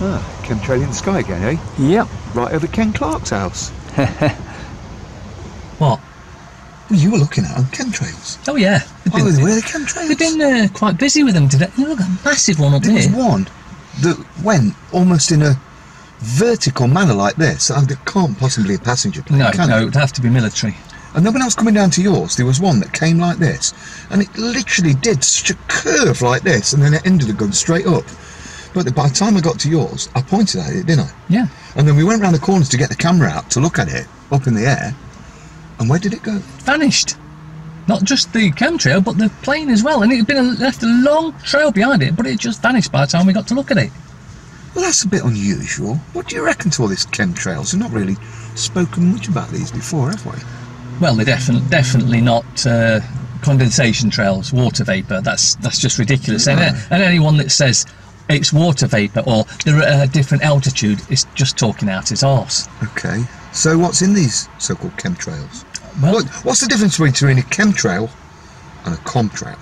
Ah, chemtrail in the sky again, eh? Yep. Right over Ken Clark's house. What? Well, you were looking at them, chemtrails. Oh yeah. Oh, were they chemtrails? They've been quite busy with them today. Look, a massive one up there. There was one that went almost in a vertical manner like this. It can't possibly be a passenger plane, No, can no, it? it'd have to be military. And then when I was coming down to yours, there was one that came like this, and it literally did such a curve like this, and then it ended the gun straight up. But by the time I got to yours, I pointed at it, didn't I? Yeah. And then we went round the corners to get the camera out to look at it, up in the air, and where did it go? Vanished. Not just the chemtrail, but the plane as well. And it had left a long trail behind it, but it just vanished by the time we got to look at it. Well, that's a bit unusual. What do you reckon to all this chemtrails? We've not really spoken much about these before, have we? Well, they're definitely not condensation trails, water vapour. That's just ridiculous. Right. And anyone that says it's water vapour or they're at a different altitude is just talking out his arse. Okay. So what's in these so-called chemtrails? Well, What's the difference between a chemtrail and a contrail?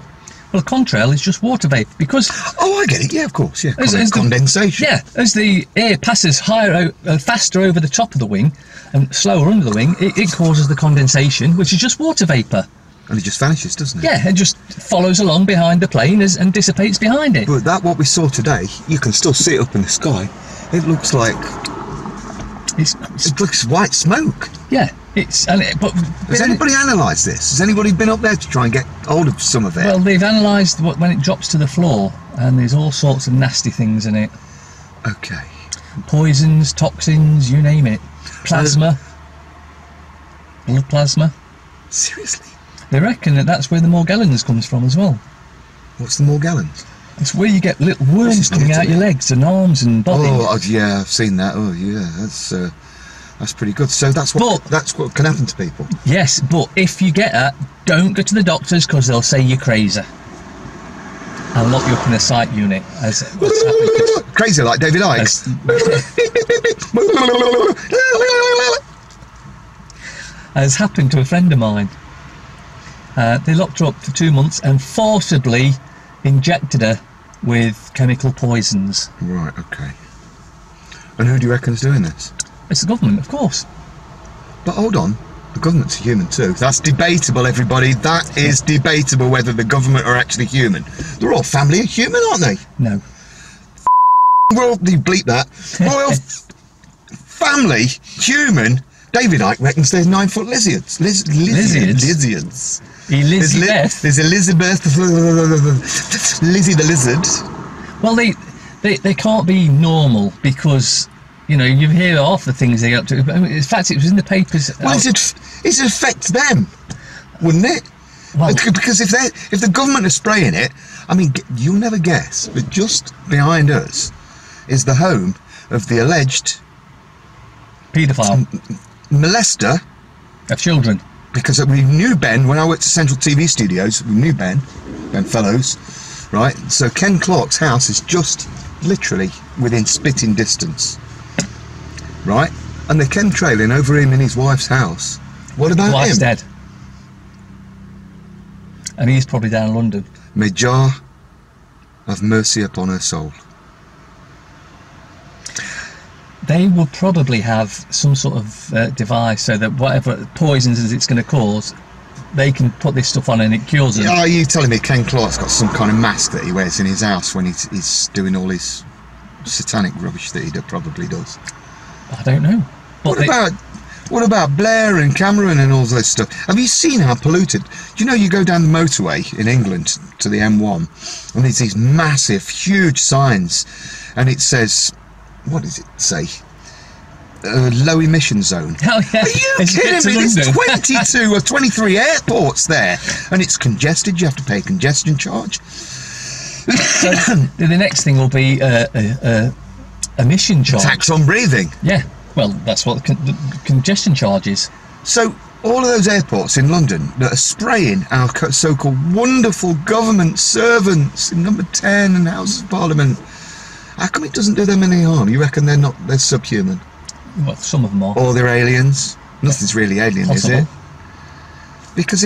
well, a contrail is just water vapour because... Oh, I get it. Yeah, of course. Yeah, As condensation. as the air passes faster over the top of the wing and slower under the wing, it causes the condensation, which is just water vapour. And it just vanishes, doesn't it? Yeah, it just follows along behind the plane and dissipates behind it. But what we saw today, you can still see it up in the sky. It looks like... It looks white smoke. Yeah, Has anybody analysed this? Has anybody been up there to try and get hold of some of it? Well, they've analysed when it drops to the floor, and there's all sorts of nasty things in it. Okay. Poisons, toxins, you name it. Plasma. Blood plasma. Seriously? They reckon that's where the Morgellons comes from as well. What's the Morgellons? It's where you get little worms coming out your legs and arms and body. Oh, yeah, I've seen that. Oh, yeah, that's pretty good. So that's what can happen to people. Yes, but if you get that, don't go to the doctors because they'll say you're crazy. I'll lock you up in a psych unit. Crazy like David Icke. As happened to a friend of mine. They locked her up for 2 months and forcibly injected her with chemical poisons. Right, okay. And who do you reckon's doing this? It's the government, of course. But hold on, the government's human too. That's debatable, everybody. That is debatable whether the government are actually human. They're all family of human, aren't they? No. Well, you bleep that. Royal family, human. David Icke reckons there's 9-foot lizards. Lizards. Elizabeth. There's Elizabeth. Lizzie the lizard. Well, they can't be normal because, you know, you hear half the things they get up to. I mean, in fact, it was in the papers. Well, it affects them, wouldn't it? Well, because if the government are spraying it, I mean, you'll never guess, but just behind us is the home of the alleged paedophile molester of children. Because we knew Ben when I worked at Central TV Studios. We knew Ben Fellows, right? So Ken Clark's house is just literally within spitting distance, right? And they're chemtrailing over him in his wife's house. What about him? Wife's dead, and he's probably down in London. May Jah have mercy upon her soul. They will probably have some sort of device so that whatever poisons it's going to cause, they can put this stuff on and it cures them. Are you telling me Ken Clark's got some kind of mask that he wears in his house when he's doing all his satanic rubbish that he probably does? I don't know. But what about Blair and Cameron and all this stuff? Have you seen how polluted? Do you know you go down the motorway in England to the M1 and there's these massive, huge signs and it says, what does it say? Low emission zone. Oh, yeah. Are you kidding me? There's 22 or 23 airports there and it's congested. You have to pay a congestion charge. So the next thing will be emission charge. Tax on breathing. Yeah, well, that's what the congestion charge is. So all of those airports in London that are spraying our so-called wonderful government servants in number 10 and House of Parliament, how come it doesn't do them any harm? You reckon they're subhuman? Well, some of them are. Or they're aliens? Nothing's really alien, Possible. is it? Because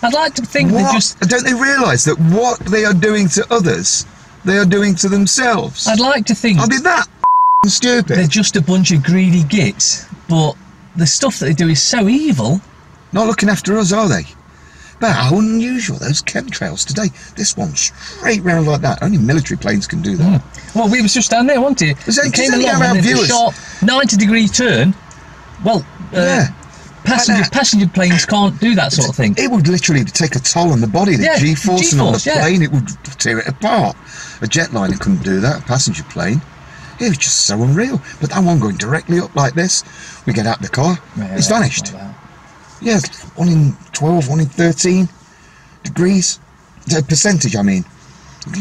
I'd like to think don't they realise that what they are doing to others they are doing to themselves. I'd like to think I mean, that stupid. they're just a bunch of greedy gits, but the stuff that they do is so evil. Not looking after us, are they? But how unusual, those chemtrails today. This one straight round like that. Only military planes can do that. Well, we was just down there, wasn't it? Was that, It came does that along have and did a viewers? sharp 90-degree turn. Well, Yeah. passenger planes can't do that sort of thing. It would literally take a toll on the body, the Yeah, G-force, and on the G-force, yeah. plane, it would tear it apart. A jetliner couldn't do that, a passenger plane. It was just so unreal. But that one going directly up like this, we get out the car, Yeah, it's vanished. like that. Yeah, 1 in 12, 1 in 13 degrees. The percentage, I mean.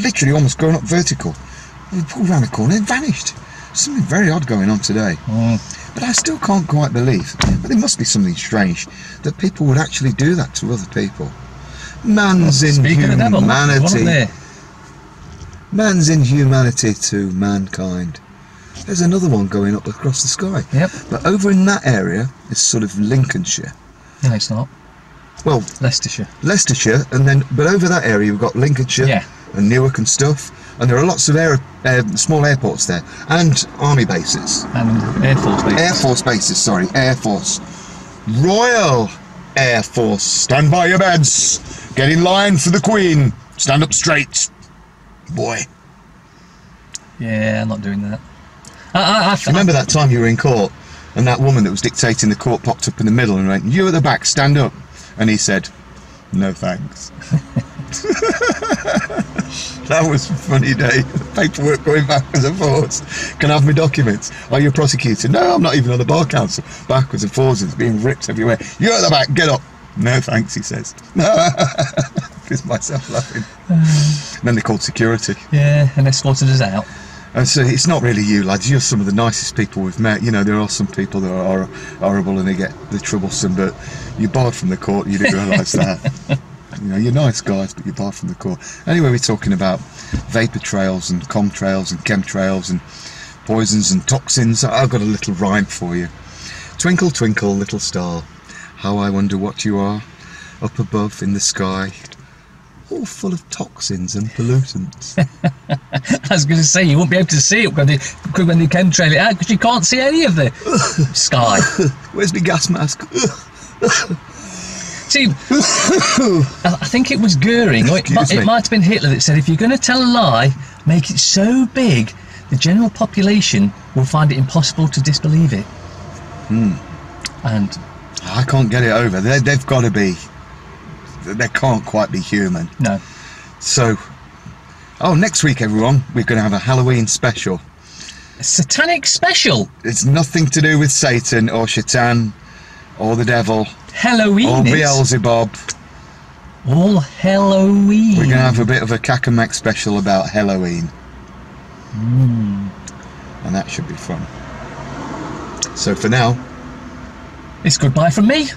Literally almost going up vertical. We pulled around the corner, it vanished. Something very odd going on today. But I still can't quite believe, but there must be something strange, that people would actually do that to other people. Man's inhumanity. Man's inhumanity to mankind. There's another one going up across the sky. Yep. But over in that area is sort of Lincolnshire. No, it's not. Well, Leicestershire. and then, but over that area you've got Lincolnshire, Yeah. and Newark and stuff, and there are lots of small airports there, and army bases. And Air Force bases. Air Force bases, sorry, Air Force. Royal Air Force, stand by your beds. Get in line for the Queen. Stand up straight. Boy. Yeah, I'm not doing that. I Remember that time you were in court, and that woman that was dictating the court popped up in the middle and went, "You at the back, stand up." And he said, "No thanks." That was a funny day. Paperwork going backwards and forwards. Can I have my documents? Are you a prosecutor? No, I'm not even on the bar council. Backwards and forwards, it's being ripped everywhere. You at the back, get up. No thanks, he says. Piss myself laughing. And then they called security. Yeah, and escorted us out. And so it's not really you, lads. You're some of the nicest people we've met. You know, there are some people that are horrible and they get the troublesome, but you're barred from the court. You didn't realise that. You know, you're nice guys, but you're barred from the court. Anyway, we're talking about vapor trails and chemtrails and chemtrails and poisons and toxins. I've got a little rhyme for you. Twinkle, twinkle, little star, how I wonder what you are, up above in the sky, all full of toxins and pollutants. I was going to say, you won't be able to see it when they chemtrail it out, because you can't see any of the sky. Where's my gas mask? See, I think it was Goering, or it might have been Hitler, that said, if you're going to tell a lie, make it so big, the general population will find it impossible to disbelieve it. And I can't get it over. They've got to be. They can't quite be human. no. So, next week, everyone, we're going to have a Halloween special. A satanic special. It's nothing to do with Satan or Shaitan or the devil Halloween. or Beelzebub. All Halloween. We're going to have a bit of a KaK M special about Halloween. And that should be fun. So for now, it's goodbye from me.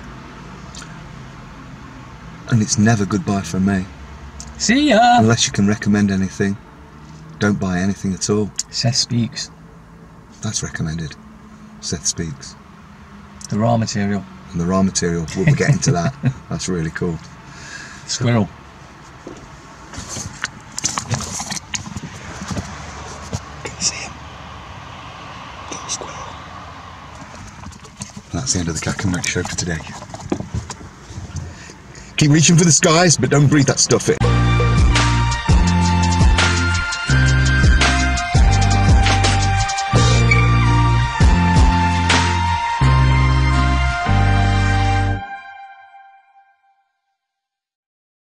and it's never goodbye from me. See ya. Unless you can recommend anything, don't buy anything at all. Seth speaks. That's recommended. Seth speaks. The raw material. And the raw material, we'll be getting to that. That's really cool. Squirrel. Can you see him? Little squirrel. And that's the end of the KaK M Show for today. Keep reaching for the skies, but don't breathe that stuff in.